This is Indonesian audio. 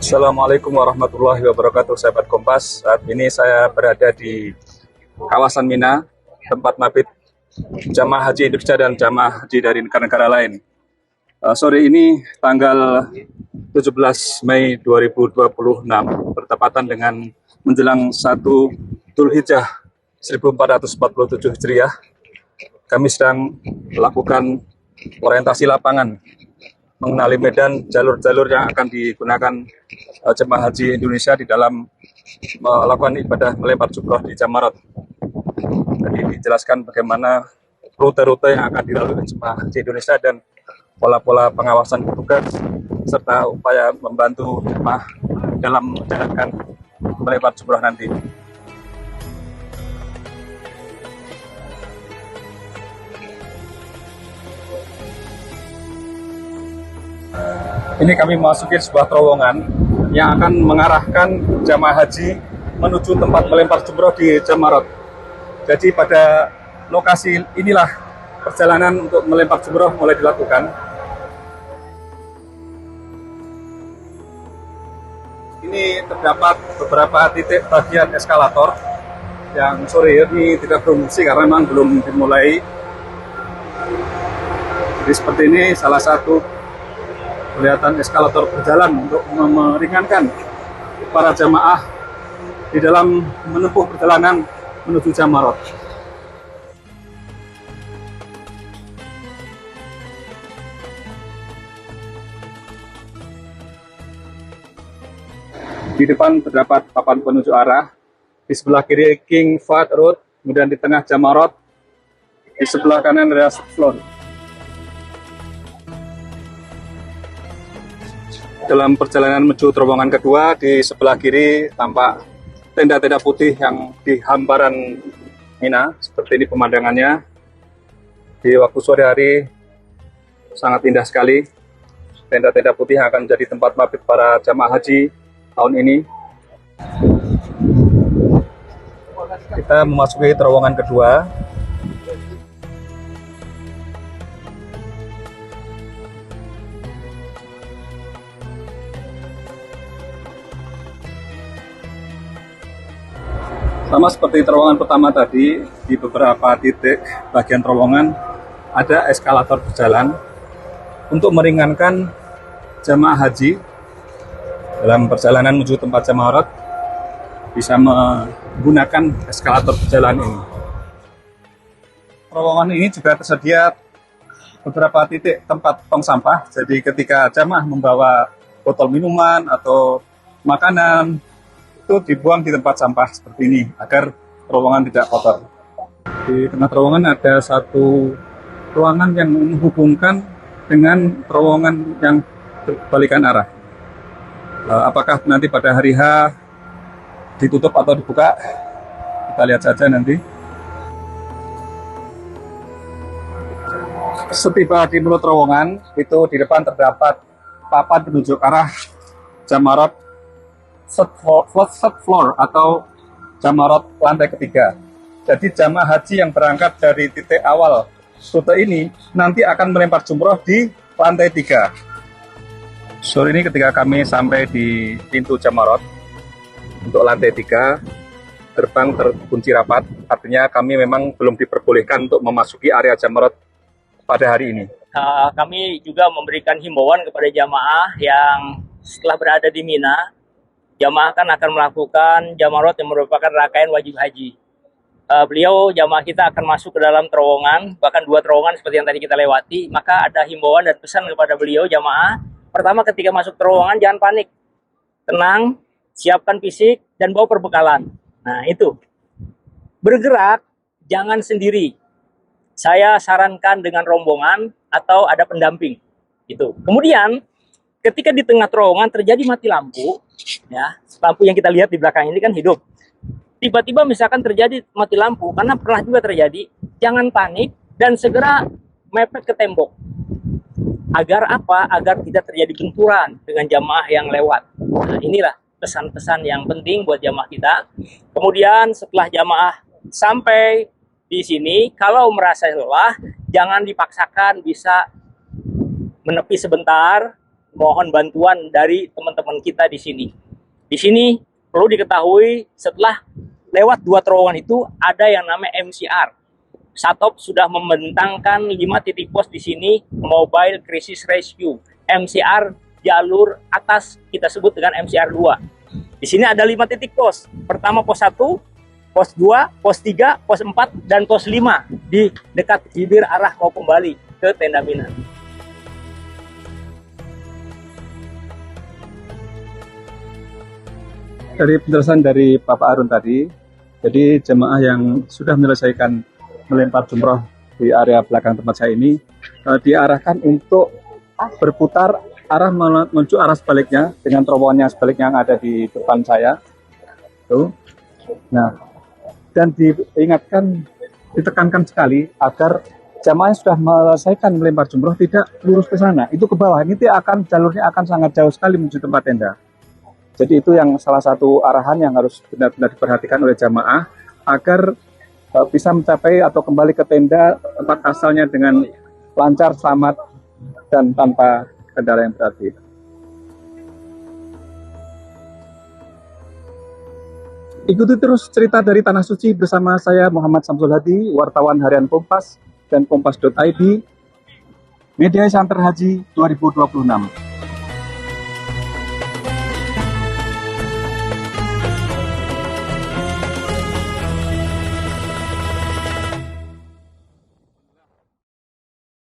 Assalamualaikum warahmatullahi wabarakatuh, sahabat Kompas. Saat ini saya berada di kawasan Mina, tempat mabit jamaah haji Indonesia dan jamaah haji dari negara-negara lain. Sore ini tanggal 17 Mei 2026 bertepatan dengan menjelang 1 Dzulhijjah 1447 Hijriah. Kami sedang melakukan orientasi lapangan mengenali medan jalur-jalur yang akan digunakan jemaah haji Indonesia di dalam melakukan ibadah melempar jumroh di Jamarat. Jadi dijelaskan bagaimana rute-rute yang akan dilalui jemaah haji Indonesia dan pola-pola pengawasan petugas serta upaya membantu jemaah dalam menjalankan melempar jumroh nanti. Ini kami memasuki sebuah terowongan yang akan mengarahkan jamaah haji menuju tempat melempar jumroh di Jamarat. Jadi pada lokasi inilah perjalanan untuk melempar jumroh mulai dilakukan. Ini terdapat beberapa titik bagian eskalator yang sore ini tidak berfungsi karena memang belum dimulai. Jadi seperti ini salah satu kelihatan eskalator berjalan untuk meringankan para jamaah di dalam menempuh perjalanan menuju Jamarat. Di depan terdapat papan penunjuk arah, di sebelah kiri King Fahd Road, kemudian di tengah Jamarat, di sebelah kanan adalah Floor. Dalam perjalanan menuju terowongan kedua, di sebelah kiri tampak tenda-tenda putih yang di hamparan Mina. Seperti ini pemandangannya. Di waktu sore hari sangat indah sekali. Tenda-tenda putih yang akan menjadi tempat mabit para jamaah haji tahun ini. Kita memasuki terowongan kedua. Sama seperti terowongan pertama tadi, di beberapa titik bagian terowongan ada eskalator berjalan untuk meringankan jamaah haji dalam perjalanan menuju tempat Jamarat bisa menggunakan eskalator berjalan ini. Terowongan ini juga tersedia beberapa titik tempat tong sampah, jadi ketika jamaah membawa botol minuman atau makanan, itu dibuang di tempat sampah seperti ini agar terowongan tidak kotor. Di tengah terowongan ada satu ruangan yang menghubungkan dengan terowongan yang berbalikan arah. Apakah nanti pada hari H ditutup atau dibuka? Kita lihat saja nanti. Setiba di mulut terowongan, itu di depan terdapat papan penunjuk arah Jamarat third floor atau Jamarat lantai ketiga. Jadi jamaah haji yang berangkat dari titik awal rute ini nanti akan melempar jumroh di lantai 3. Sore ini ketika kami sampai di pintu Jamarat untuk lantai 3, gerbang terkunci rapat, artinya kami memang belum diperbolehkan untuk memasuki area Jamarat pada hari ini. Kami juga memberikan himbauan kepada jamaah yang setelah berada di Mina, jamaah akan melakukan Jamarat yang merupakan rangkaian wajib haji. Jamaah kita akan masuk ke dalam terowongan, bahkan 2 terowongan seperti yang tadi kita lewati. Maka ada himbauan dan pesan kepada beliau jamaah. Pertama, ketika masuk terowongan jangan panik, tenang, siapkan fisik dan bawa perbekalan. Nah itu, bergerak jangan sendiri. Saya sarankan dengan rombongan atau ada pendamping. Itu. Kemudian ketika di tengah terowongan terjadi mati lampu, ya, lampu yang kita lihat di belakang ini kan hidup. Tiba-tiba misalkan terjadi mati lampu, karena pernah juga terjadi, jangan panik dan segera mepet ke tembok. Agar apa? Agar tidak terjadi benturan dengan jamaah yang lewat. Nah, inilah pesan-pesan yang penting buat jamaah kita. Kemudian setelah jamaah sampai di sini, kalau merasa lelah, jangan dipaksakan, bisa menepi sebentar, mohon bantuan dari teman-teman kita di sini. Di sini perlu diketahui setelah lewat 2 terowongan itu ada yang namanya MCR. Satop sudah membentangkan 5 titik pos di sini, Mobile Crisis Rescue. MCR jalur atas kita sebut dengan MCR 2. Di sini ada 5 titik pos. Pertama pos 1, pos 2, pos 3, pos 4, dan pos 5 di dekat bibir arah mau kembali ke tenda Mina. Dari penjelasan dari Bapak Arun tadi, jadi jemaah yang sudah menyelesaikan melempar jumroh di area belakang tempat saya ini diarahkan untuk berputar arah menuju arah sebaliknya dengan terowongannya sebaliknya yang ada di depan saya. Tuh. Nah, dan diingatkan, ditekankan sekali agar jemaah yang sudah menyelesaikan melempar jumroh tidak lurus ke sana, itu ke bawah. Ini jalurnya akan sangat jauh sekali menuju tempat tenda. Jadi itu yang salah satu arahan yang harus benar-benar diperhatikan oleh jamaah agar bisa mencapai atau kembali ke tenda tempat asalnya dengan lancar, selamat, dan tanpa kendala yang berarti. Ikuti terus cerita dari Tanah Suci bersama saya Muhammad Samsul Hadi, wartawan harian Kompas dan kompas.id, Media Center Haji 2026.